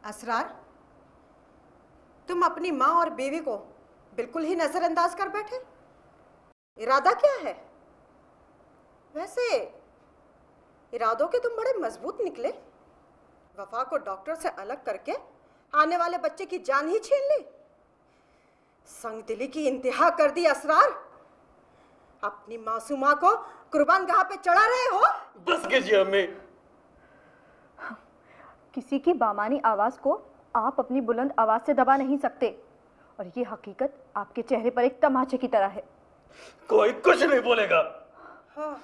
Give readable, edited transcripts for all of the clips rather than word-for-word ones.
असरार, तुम अपनी माँ और बीवी को बिल्कुल ही नजरअंदाज कर बैठे। इरादा क्या है? वैसे इरादों के तुम बड़े मजबूत निकले। वफा को डॉक्टर से अलग करके आने वाले बच्चे की जान ही छीन ली। संगदिली की इंतहा कर दी असरार। अपनी मासूमा को कुर्बान गाह पे चढ़ा रहे हो। बस कीजिए अम्मी। किसी की बामानी आवाज को आप अपनी बुलंद आवाज से दबा नहीं सकते, और ये हकीकत आपके चेहरे पर एक तमाचे की तरह है। कोई कुछ नहीं बोलेगा। हाँ,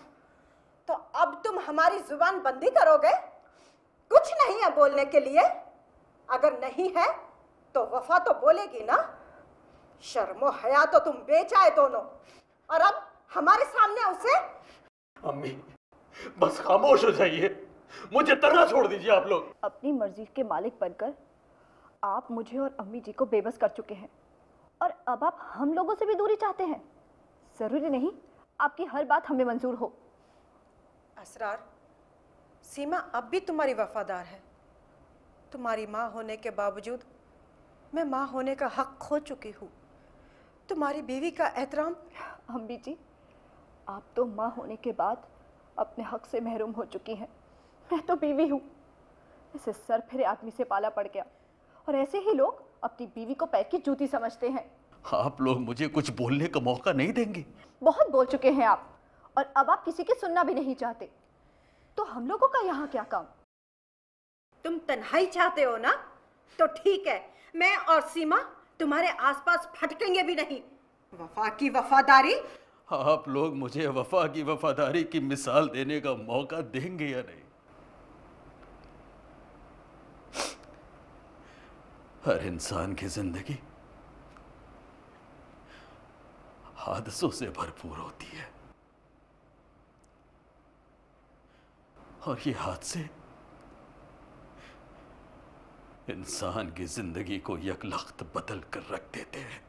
तो अब तुम हमारी जुबान बंदी करोगे? कुछ नहीं है बोलने के लिए? अगर नहीं है तो वफा तो बोलेगी ना। शर्मो हया तो तुम बेचाए दोनों, और अब हमारे सामने उसे। अम्मी बस खामोश हो जाइए, मुझे तन्हा छोड़ दीजिए। आप लोग अपनी मर्जी के मालिक बनकर आप मुझे और अम्मी जी को बेबस कर चुके हैं, और अब आप हम लोगों से भी दूरी चाहते हैं। जरूरी नहीं आपकी हर बात हमें मंजूर हो। असरार, सीमा अब भी तुम्हारी वफादार है। तुम्हारी माँ होने के बावजूद मैं माँ होने का हक खो चुकी हूँ। तुम्हारी बीवी का एहतराम। अम्मी जी, आप तो माँ होने के बाद अपने हक से महरूम हो चुकी हैं। मैं तो बीवी हूँ। ऐसे सर फिरे आदमी से पाला पड़ गया, और ऐसे ही लोग अपनी बीवी को पैर की जूती समझते हैं। आप लोग मुझे कुछ बोलने का मौका नहीं देंगे? बहुत बोल चुके हैं आप, और अब आप किसी की सुनना भी नहीं चाहते। तो हम लोगों का यहाँ क्या काम? तुम तन्हाई चाहते हो ना? तो ठीक है, मैं और सीमा तुम्हारे आसपास फटकेंगे भी नहीं। वफा की वफादारी। आप लोग मुझे वफा की वफादारी की मिसाल देने का मौका देंगे या नहीं? हर इंसान की जिंदगी हादसों से भरपूर होती है, और ये हादसे इंसान की जिंदगी को यकलख्त बदल कर रख देते हैं।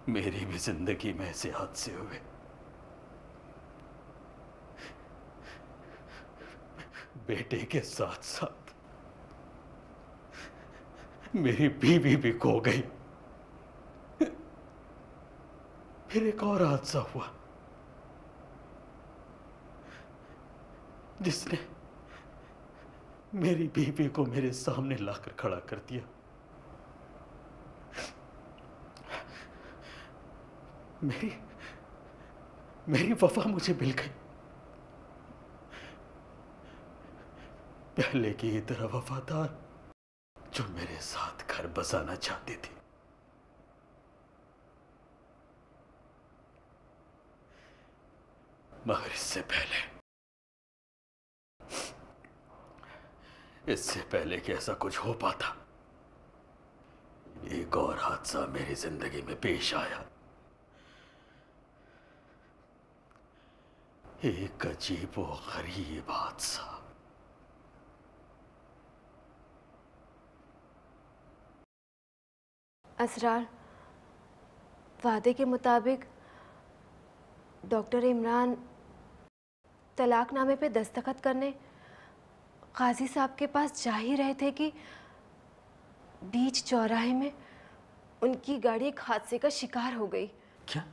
मेरी भी जिंदगी में ऐसे हादसे हुए। बेटे के साथ साथ मेरी बीवी भी खो गई। फिर एक और हादसा हुआ जिसने मेरी बीवी को मेरे सामने लाकर खड़ा कर दिया। मेरी वफा मुझे मिल गई। पहले की ही तरह वफादार, जो मेरे साथ घर बसाना चाहती थी। मगर इससे पहले कि ऐसा कुछ हो पाता, एक और हादसा मेरी जिंदगी में पेश आया। एक अजीब व गरीब हादसा। असरार, वादे के मुताबिक डॉक्टर इमरान तलाकनामे पे दस्तखत करने काजी साहब के पास जा ही रहे थे कि बीच चौराहे में उनकी गाड़ी एक हादसे का शिकार हो गई। क्या?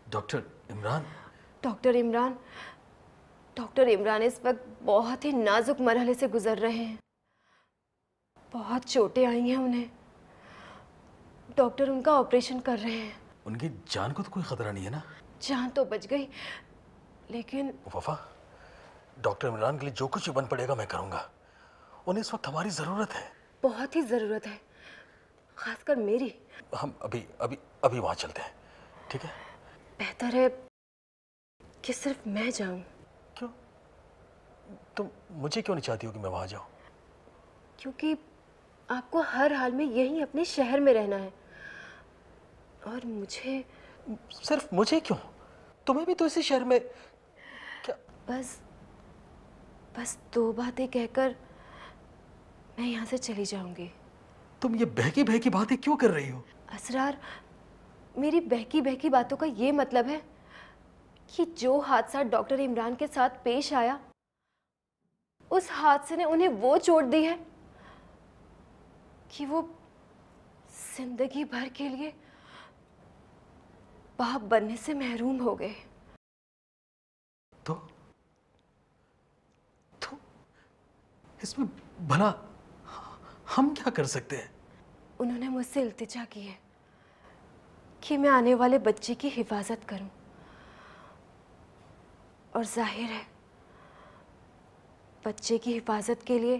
डॉक्टर इमरान? डॉक्टर इमरान इस वक्त बहुत ही नाजुक मरहले से गुजर रहे हैं। बहुत चोटें आई हैं उन्हें। डॉक्टर उनका ऑपरेशन कर रहे हैं। उनकी जान को तो कोई खतरा नहीं है ना? जान तो बच गई, लेकिन वफा, डॉक्टर इमरान के लिए जो कुछ भी बन पड़ेगा मैं करूंगा। उन्हें इस वक्त हमारी जरूरत है। बहुत ही जरूरत है, खासकर मेरी। हम अभी वहां चलते हैं, ठीक है? बेहतर है कि सिर्फ मैं जाऊं। क्यों? तुम मुझे क्यों नहीं चाहती हो कि मैं वहां जाऊं? क्योंकि आपको हर हाल में यहीं अपने शहर में रहना है, और मुझे। सिर्फ मुझे क्यों? तुम्हें भी तो इसी शहर में। क्या? बस दो बातें कहकर मैं यहाँ से चली जाऊंगी। तुम ये बहकी बहकी बातें क्यों कर रही हो? असरार, मेरी बहकी बहकी बातों का ये मतलब है कि जो हादसा डॉक्टर इमरान के साथ पेश आया, उस हादसे ने उन्हें वो चोट दी है कि वो जिंदगी भर के लिए बाप बनने से महरूम हो गए। तो इसमें भला हम क्या कर सकते हैं? उन्होंने मुझसे इल्तिजा की है कि मैं आने वाले बच्चे की हिफाजत करूं, और जाहिर है बच्चे की हिफाजत के लिए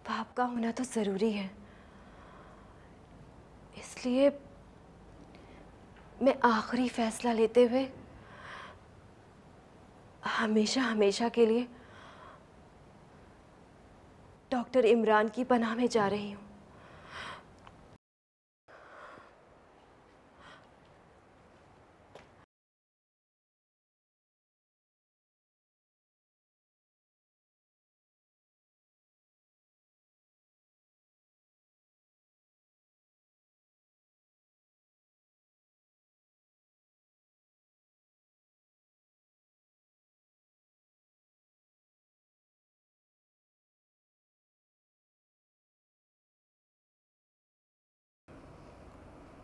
बाप का होना तो ज़रूरी है। इसलिए मैं आखिरी फैसला लेते हुए हमेशा हमेशा के लिए डॉक्टर इमरान की पनाह में जा रही हूँ।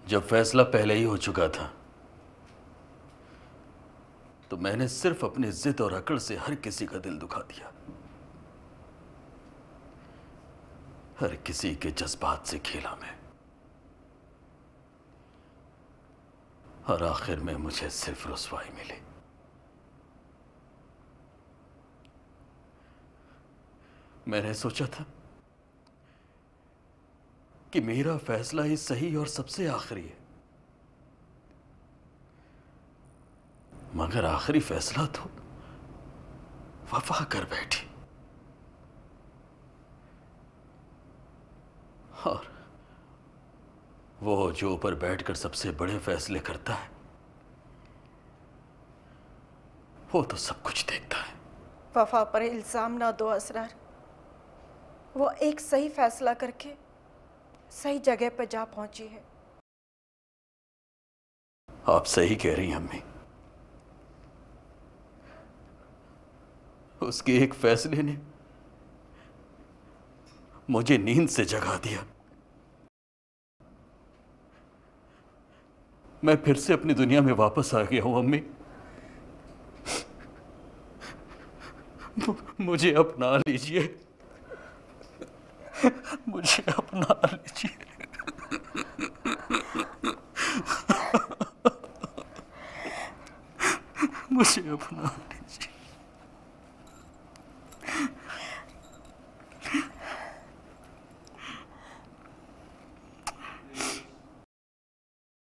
जब फैसला पहले ही हो चुका था तो मैंने सिर्फ अपनी जिद और अकड़ से हर किसी का दिल दुखा दिया, हर किसी के जज्बात से खेला मैं, और आखिर में मुझे सिर्फ रुसवाई मिली। मैंने सोचा था कि मेरा फैसला ही सही और सबसे आखिरी है, मगर आखिरी फैसला तो वफा कर बैठी। और वो जो ऊपर बैठकर सबसे बड़े फैसले करता है, वो तो सब कुछ देखता है। वफा पर इल्जाम ना दो असरार। वो एक सही फैसला करके सही जगह पर जा पहुंची है। आप सही कह रही हैं अम्मी। उसके एक फैसले ने मुझे नींद से जगा दिया। मैं फिर से अपनी दुनिया में वापस आ गया हूं अम्मी। मुझे अपना लीजिए, मुझे अपना लीजिए। मुझे अपना लीजिए।